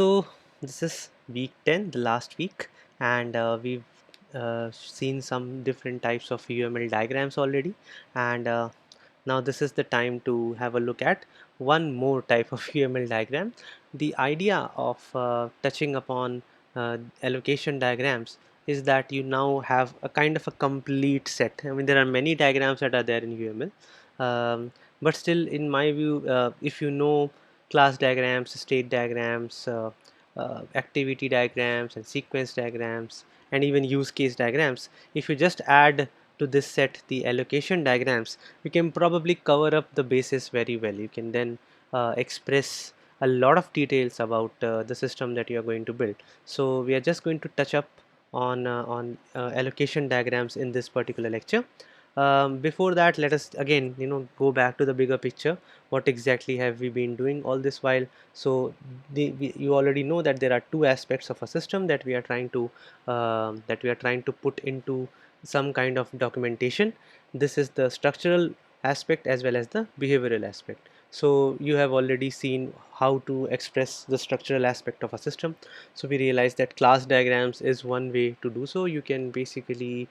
So this is week 10, the last week, and we've seen some different types of UML diagrams already, and now this is the time to have a look at one more type of UML diagram. The idea of touching upon allocation diagrams is that you now have a kind of a complete set. I mean, there are many diagrams that are there in UML, but still, in my view, if you know class diagrams, state diagrams, activity diagrams, and sequence diagrams, and even use case diagrams, if you just add to this set the allocation diagrams, we can probably cover up the basis very well. You can then express a lot of details about the system that you are going to build. So we are just going to touch up on allocation diagrams in this particular lecture. Before that, let us again go back to the bigger picture. What exactly have we been doing all this while? So you already know that there are two aspects of a system that we are trying to put into some kind of documentation. This is the structural aspect as well as the behavioral aspect. So you have already seen how to express the structural aspect of a system. So we realize that class diagrams is one way to do so. You can basically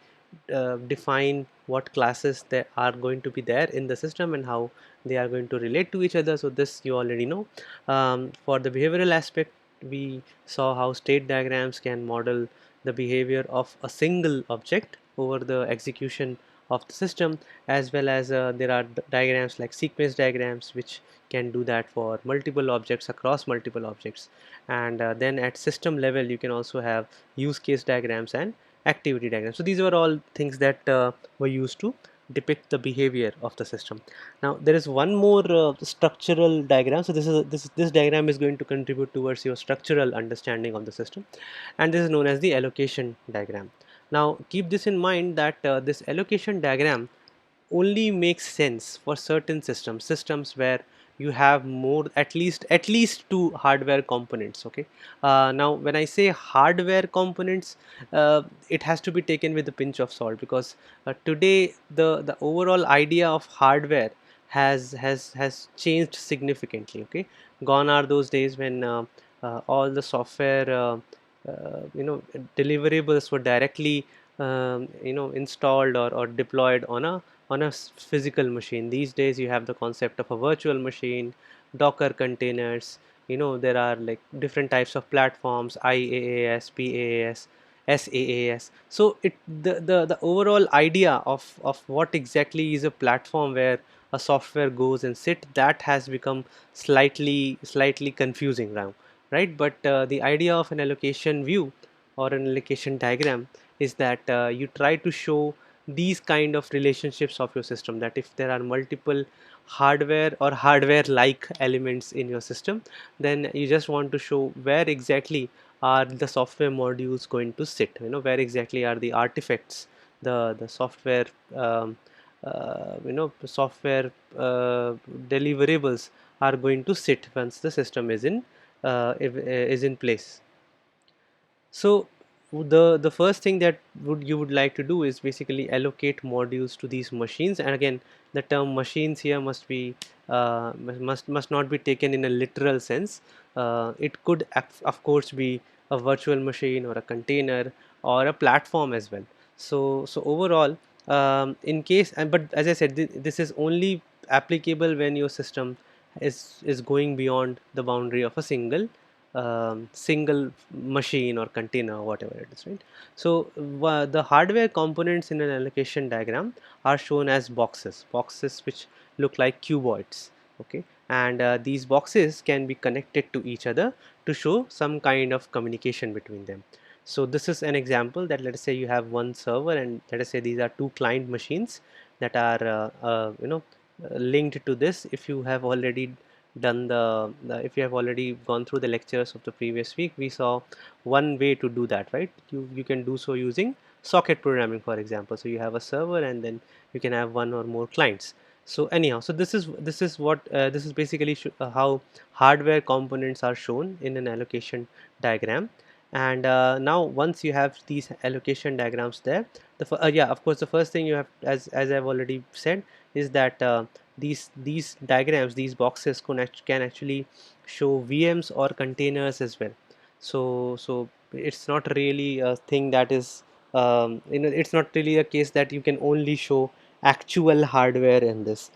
define what classes that are going to be there in the system and how they are going to relate to each other. So this you already know. For the behavioral aspect, we saw how state diagrams can model the behavior of a single object over the execution of the system, as well as there are diagrams like sequence diagrams which can do that for multiple objects across multiple objects. And then at system level you can also have use case diagrams and activity diagrams. So these were all things that were used to depict the behavior of the system. Now there is one more structural diagram. So this diagram is going to contribute towards your structural understanding of the system, and this is known as the allocation diagram. Now keep this in mind that this allocation diagram only makes sense for certain systems where you have more at least two hardware components. Okay, now when I say hardware components, it has to be taken with a pinch of salt, because today the overall idea of hardware has changed significantly. Okay, gone are those days when all the software deliverables were directly installed or deployed on a physical machine. These days you have the concept of a virtual machine, Docker containers. There are like different types of platforms: IaaS, PaaS, SaaS. So the overall idea of what exactly is a platform where a software goes and sit, that has become slightly confusing now, right? But the idea of an allocation view or an allocation diagram is that you try to show these kind of relationships of your system, that if there are multiple hardware or hardware like elements in your system, then you just want to show where exactly are the software modules going to sit, where exactly are the artifacts, the software software deliverables are going to sit once the system is in place. So the first thing that you would like to do is basically allocate modules to these machines. And again, the term machines here must be must not be taken in a literal sense. It could of course be a virtual machine or a container or a platform as well. So overall, in case, and but as I said, this is only applicable when your system is going beyond the boundary of a single machine or container or whatever it is, right? So the hardware components in an allocation diagram are shown as boxes which look like cuboids. Okay, and these boxes can be connected to each other to show some kind of communication between them. So this is an example that, let us say you have one server, and let us say these are two client machines that are linked to this. If you have already done if you have already gone through the lectures of the previous week, we saw one way to do that, right? You can do so using socket programming, for example. So you have a server and then you can have one or more clients. So anyhow, so this is basically how hardware components are shown in an allocation diagram. And now once you have these allocation diagrams there, yeah, of course, the first thing you have, as I've already said, is that these diagrams, these boxes can actually show VMs or containers as well. So it's not really a thing that is, it's not really a case that you can only show actual hardware in this.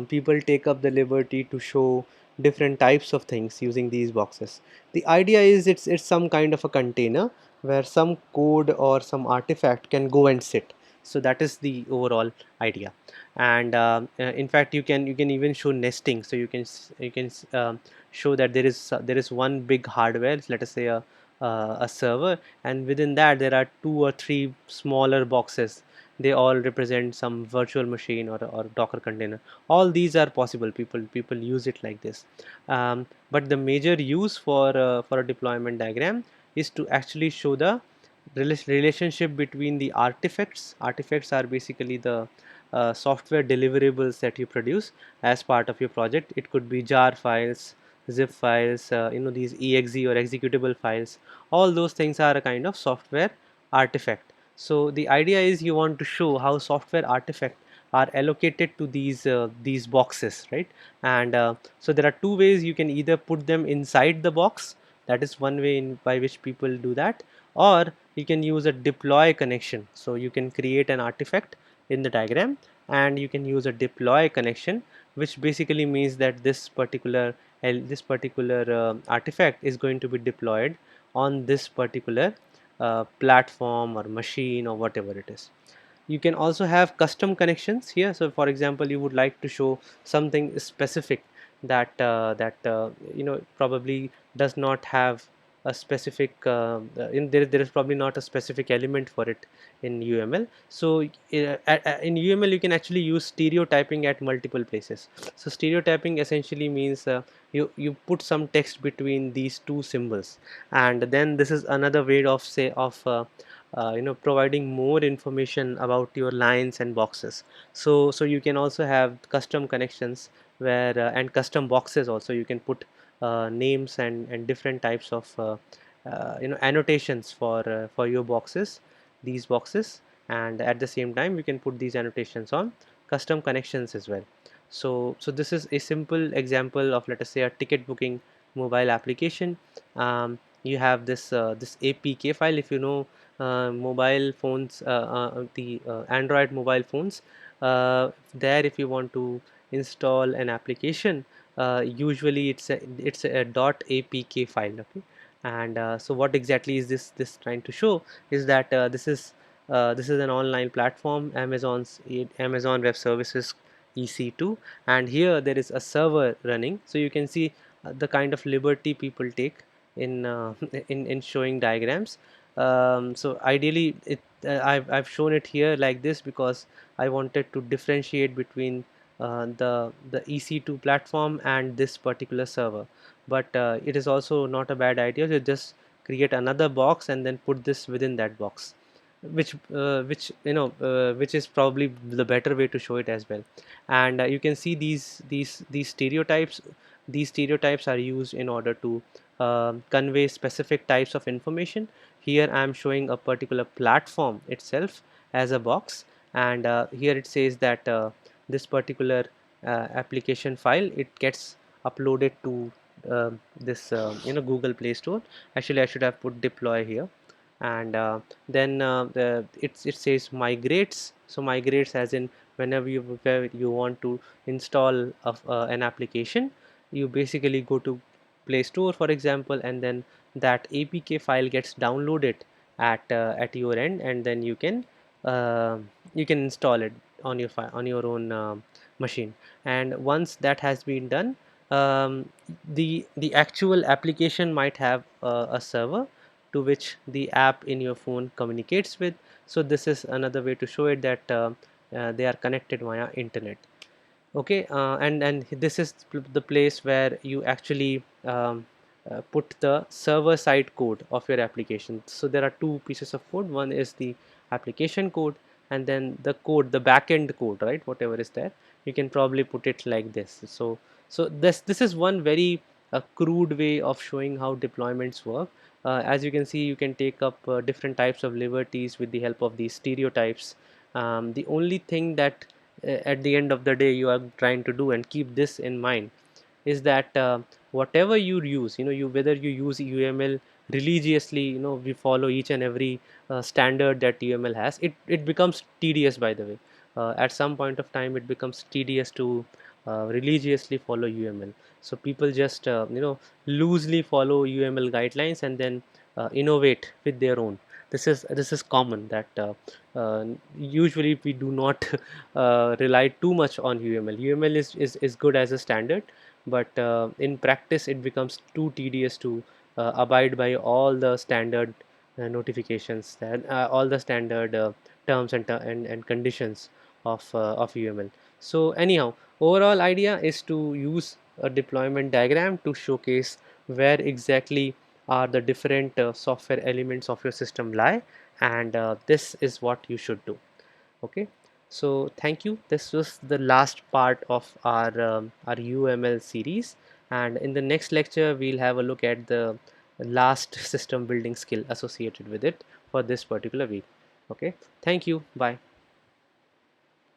People take up the liberty to show different types of things using these boxes. The idea is it's some kind of a container where some code or some artifact can go and sit. So that is the overall idea. And in fact, you can even show nesting. So you can show that there is one big hardware, let us say a server, and within that there are two or three smaller boxes. They all represent some virtual machine or Docker container. All these are possible. People use it like this. But the major use for a deployment diagram is to actually show the relationship between the artifacts. Artifacts are basically the software deliverables that you produce as part of your project. It could be jar files, zip files, these exe or executable files. All those things are a kind of software artifact. So the idea is you want to show how software artifact are allocated to these boxes, right? And so there are two ways. You can either put them inside the box. That is one way by which people do that. Or you can use a deploy connection. So you can create an artifact in the diagram, and you can use a deploy connection, which basically means that this particular artifact is going to be deployed on this particular platform or machine or whatever it is. You can also have custom connections here. So for example, you would like to show something specific that probably does not have a specific there is probably not a specific element for it in UML. So in UML you can actually use stereotyping at multiple places. So stereotyping essentially means you put some text between these two symbols, and then this is another way of providing more information about your lines and boxes. So you can also have custom connections where and custom boxes also. You can put names and different types of annotations for your boxes, these boxes, and at the same time you can put these annotations on custom connections as well. So this is a simple example of, let us say, a ticket booking mobile application. You have this APK file. If you know mobile phones, the Android mobile phones, there if you want to install an application, usually it's a .apk file. Okay. And so what exactly is this trying to show is that this is an online platform, Amazon Web Services EC2, and here there is a server running. So you can see the kind of liberty people take in in showing diagrams. So ideally I've shown it here like this because I wanted to differentiate between the EC2 platform and this particular server. But it is also not a bad idea to just create another box and then put this within that box, which is probably the better way to show it as well. And you can see these stereotypes. These stereotypes are used in order to convey specific types of information. Here I am showing a particular platform itself as a box, and here it says that this particular application file, it gets uploaded to this Google Play Store. Actually I should have put deploy here. And then it says migrates. So migrates as in whenever you want to install an application, you basically go to Play Store, for example, and then that APK file gets downloaded at your end, and then uh, you can install it on your own machine. And once that has been done, the actual application might have a server to which the app in your phone communicates with. So this is another way to show it that they are connected via internet. Okay. And this is the place where you actually put the server side code of your application. So there are two pieces of code. One is the application code, and then the code, the backend code, right? Whatever is there, you can probably put it like this. So this is one very crude way of showing how deployments work. As you can see, you can take up different types of liberties with the help of these stereotypes. The only thing that at the end of the day you are trying to do, and keep this in mind, is that whatever you use, you whether you use UML religiously, we follow each and every standard that UML has, it becomes tedious, by the way. At some point of time it becomes tedious to religiously follow UML. So people just loosely follow UML guidelines and then innovate with their own. This is common that uh, usually we do not rely too much on UML. UML is good as a standard, but in practice it becomes too tedious to abide by all the standard notifications, that all the standard terms and conditions of UML. So anyhow, overall idea is to use a deployment diagram to showcase where exactly are the different software elements of your system lie, and this is what you should do. Okay, so thank you. This was the last part of our UML series, and in the next lecture we'll have a look at the last system building skill associated with it for this particular week. Okay, thank you. Bye.